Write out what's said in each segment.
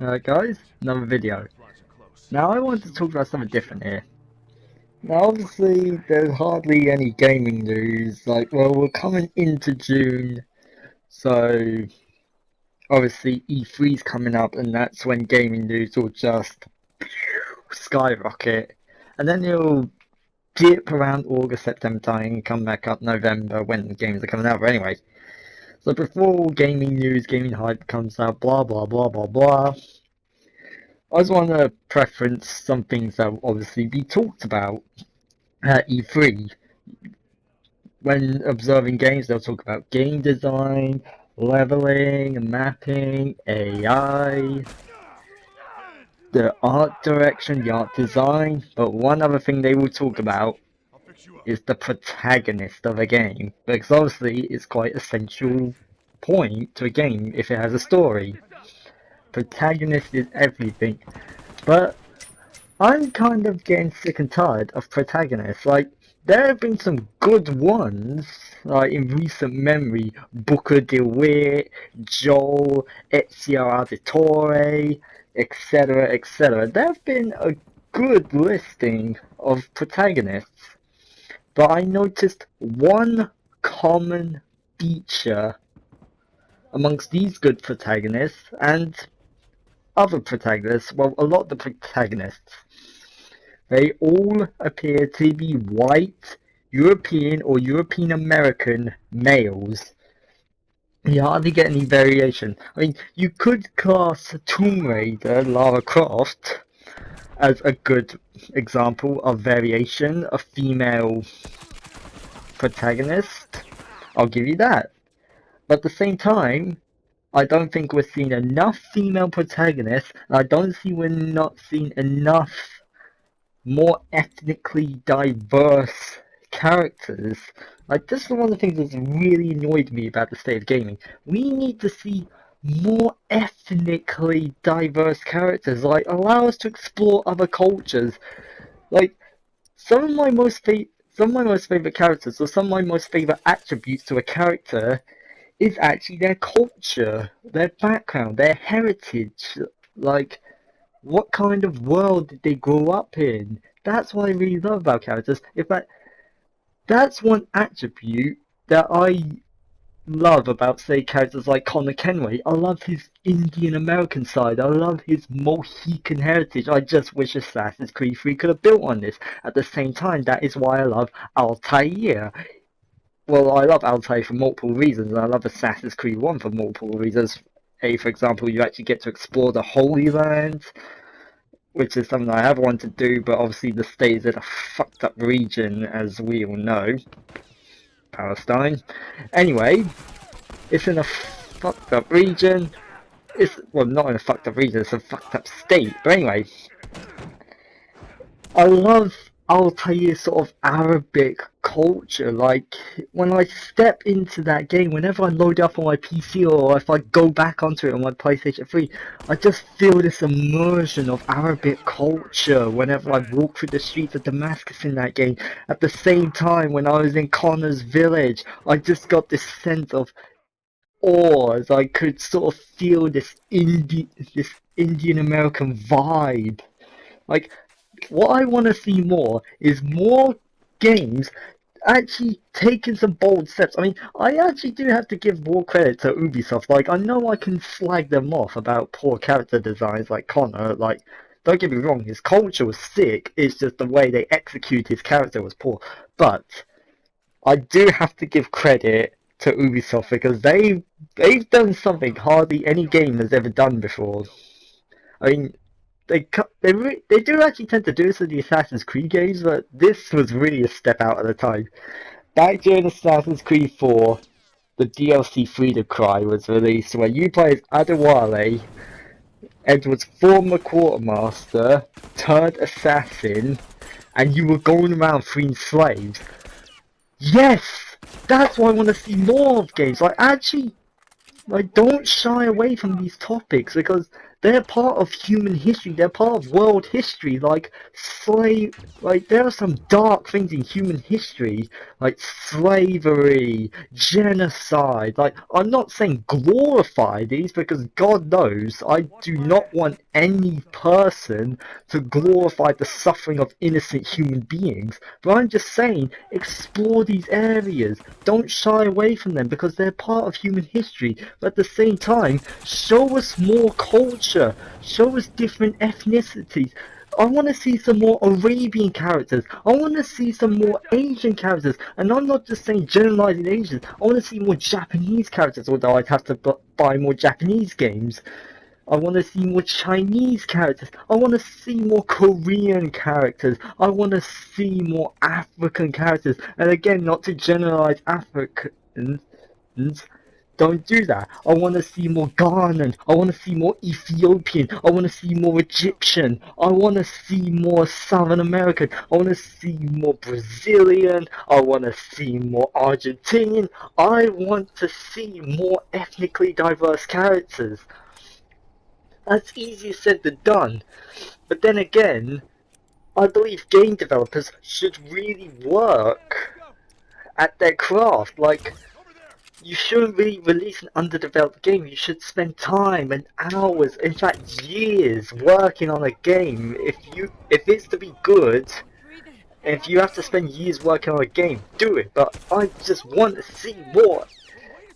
Alright guys, another video. Now I want to talk about something different here. Now obviously there's hardly any gaming news, like well we're coming into June, so obviously E3's coming up and that's when gaming news will just skyrocket. And then it'll dip around August, September time and come back up November when the games are coming out. But anyway, so before gaming news, gaming hype comes out, blah blah blah blah blah. I just want to preference some things that will obviously be talked about at E3. When observing games, they'll talk about game design, leveling, mapping, AI, the art direction, the art design, but one other thing they will talk about is the protagonist of a game, because obviously it's quite a central point to a game if it has a story. Protagonist is everything, but I'm kind of getting sick and tired of protagonists. Like, there have been some good ones, like in recent memory, Booker DeWitt, Joel, Ezio Auditore, etc., etc. There have been a good listing of protagonists, but I noticed one common feature amongst these good protagonists and other protagonists, well, a lot of the protagonists. They all appear to be white, European or European American males. You hardly get any variation. I mean, you could class Tomb Raider Lara Croft as a good example of variation, a female protagonist. I'll give you that. But at the same time, I don't think we're seeing enough female protagonists, and I don't see we're not seeing enough more ethnically diverse characters. Like, this is one of the things that's really annoyed me about the state of gaming. We need to see more ethnically diverse characters. Like, allow us to explore other cultures. Like, some of my most favorite characters, or some of my most favorite attributes to a character, is actually their culture, their background, their heritage. Like, what kind of world did they grow up in? That's what I really love about characters. In fact, that's one attribute that I love about, say, characters like Connor Kenway. I love his Indian American side. I love his Mohican heritage. I just wish Assassin's Creed 3 could have built on this. At the same time, that is why I love Altair. Well, I love Altair for multiple reasons, and I love Assassin's Creed 1 for multiple reasons. A, for example, you actually get to explore the Holy Land, which is something I have wanted to do, but obviously the state is in a fucked up region, as we all know. Palestine. Anyway, it's in a fucked up region. It's, well, not in a fucked up region, it's a fucked up state. But anyway, I love Altair's sort of Arabic culture. Like, when I step into that game, whenever I load it up on my PC or if I go back onto it on my PlayStation 3, I just feel this immersion of Arabic culture whenever I walk through the streets of Damascus in that game. At the same time, when I was in Connor's village, I just got this sense of awe as I could sort of feel this Indian American vibe. Like, what I want to see more is more games actually taking some bold steps. I mean, I actually do have to give more credit to Ubisoft. Like, I know I can slag them off about poor character designs like Connor. Like, don't get me wrong, his culture was sick. It's just the way they execute his character was poor. But I do have to give credit to Ubisoft because they've done something hardly any game has ever done before. I mean, they do actually tend to do this in the Assassin's Creed games, but this was really a step out at the time. Back during Assassin's Creed 4, the DLC Freedom Cry was released, where you play as Adewale, Edward's former quartermaster, turned assassin, and you were going around freeing slaves. Yes! That's why I want to see more of games. Like, actually, like, don't shy away from these topics, because they're part of human history. They're part of world history. Like there are some dark things in human history, like slavery, genocide. Like, I'm not saying glorify these, because God knows I do not want any person to glorify the suffering of innocent human beings. But I'm just saying, explore these areas. Don't shy away from them, because they're part of human history. But at the same time, show us more culture. Show us different ethnicities. I want to see some more Arabian characters. I want to see some more Asian characters. And I'm not just saying generalizing Asians. I want to see more Japanese characters, although I'd have to buy more Japanese games. I want to see more Chinese characters. I want to see more Korean characters. I want to see more African characters. And again, not to generalize Africans, don't do that. I want to see more Ghanaian. I want to see more Ethiopian. I want to see more Egyptian. I want to see more Southern American. I want to see more Brazilian. I want to see more Argentinian. I want to see more ethnically diverse characters. That's easier said than done. But then again, I believe game developers should really work at their craft. Like, you shouldn't really release an underdeveloped game. You should spend time and hours, in fact years, working on a game. If it's to be good, and if you have to spend years working on a game, do it. But I just want to see more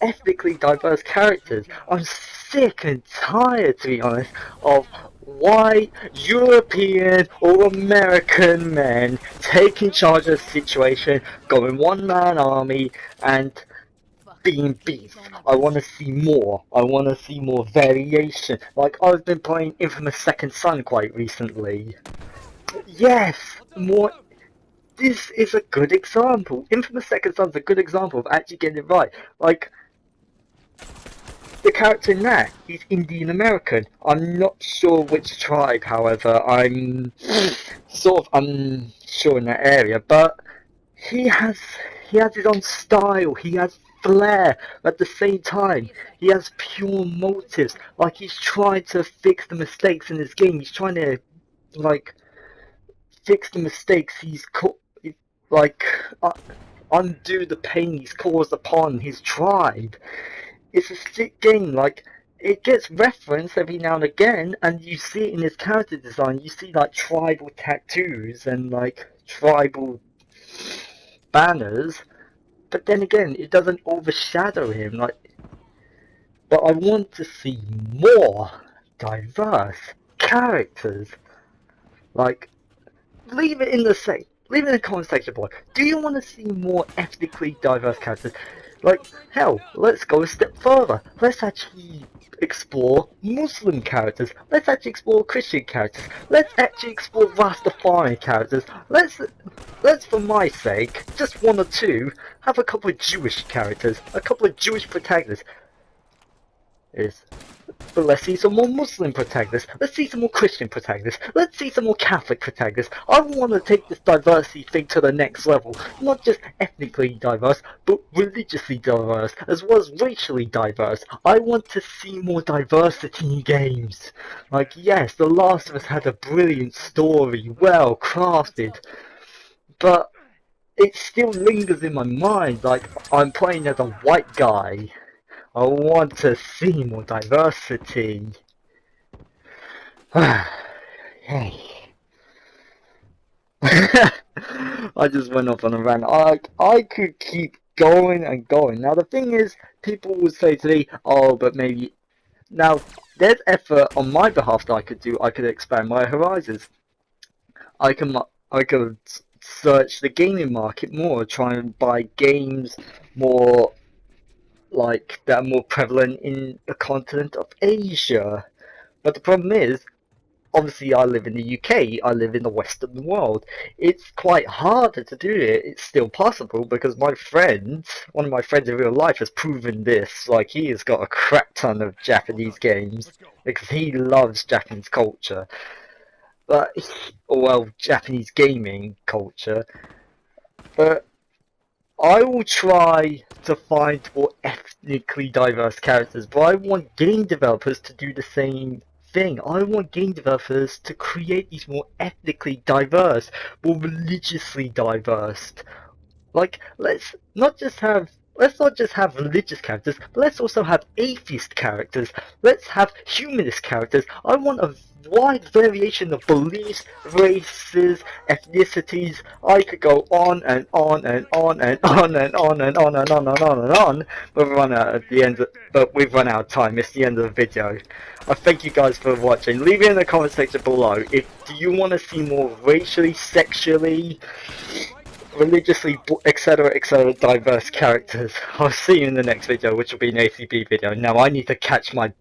ethnically diverse characters. I'm sick and tired, to be honest, of white, European, or American men taking charge of the situation, going one-man army, and being beef. I want to see more. I want to see more variation. Like, I've been playing Infamous Second Son quite recently. Yes, more. This is a good example. Infamous Second Son's a good example of actually getting it right. Like, the character in that, he's Indian American. I'm not sure which tribe, however. I'm sort of unsure in that area, but he has his own style. He has flair. At the same time, he has pure motives. Like, he's trying to fix the mistakes in his game. He's trying to, like, fix the mistakes like, undo the pain he's caused upon his tribe. It's a sick game. Like, it gets referenced every now and again, and you see it in his character design. You see, like, tribal tattoos and, like, tribal banners, but then again, it doesn't overshadow him. Like, but I want to see more diverse characters. Like, leave it in the comment section below. Do you want to see more ethnically diverse characters? Like, hell, let's go a step further. Let's actually explore Muslim characters. Let's actually explore Christian characters. Let's actually explore Rastafarian characters. Let's, for my sake, just one or two, have a couple of Jewish characters, a couple of Jewish protagonists. But let's see some more Muslim protagonists. Let's see some more Christian protagonists. Let's see some more Catholic protagonists. I want to take this diversity thing to the next level. Not just ethnically diverse, but religiously diverse, as well as racially diverse. I want to see more diversity in games. Like, yes, The Last of Us had a brilliant story, well crafted, but it still lingers in my mind. Like, I'm playing as a white guy. I want to see more diversity. Hey. I just went off on a rant. I could keep going and going. Now the thing is, people will say to me, oh, but maybe... Now, there's effort on my behalf that I could do. I could expand my horizons. I could search the gaming market more, try and buy games more, like, that are more prevalent in the continent of Asia. But the problem is, obviously I live in the UK, I live in the Western world. It's quite harder to do it. It's still possible because one of my friends in real life has proven this. Like, he has got a crap ton of Japanese games because he loves Japanese culture. Japanese gaming culture. But I will try to find more ethnically diverse characters, but I want game developers to do the same thing. I want game developers to create these more ethnically diverse, more religiously diverse. Like, let's not just have religious characters, but let's also have atheist characters. Let's have humanist characters. I want a wide variation of beliefs, races, ethnicities. I could go on and on and on and on and on and on and on and on and on, but we've run out of time. It's the end of the video. I thank you guys for watching. Leave it in the comment section below. Do you want to see more racially, sexually, religiously, etc., diverse characters? I'll see you in the next video, which will be an ACB video. Now I need to catch my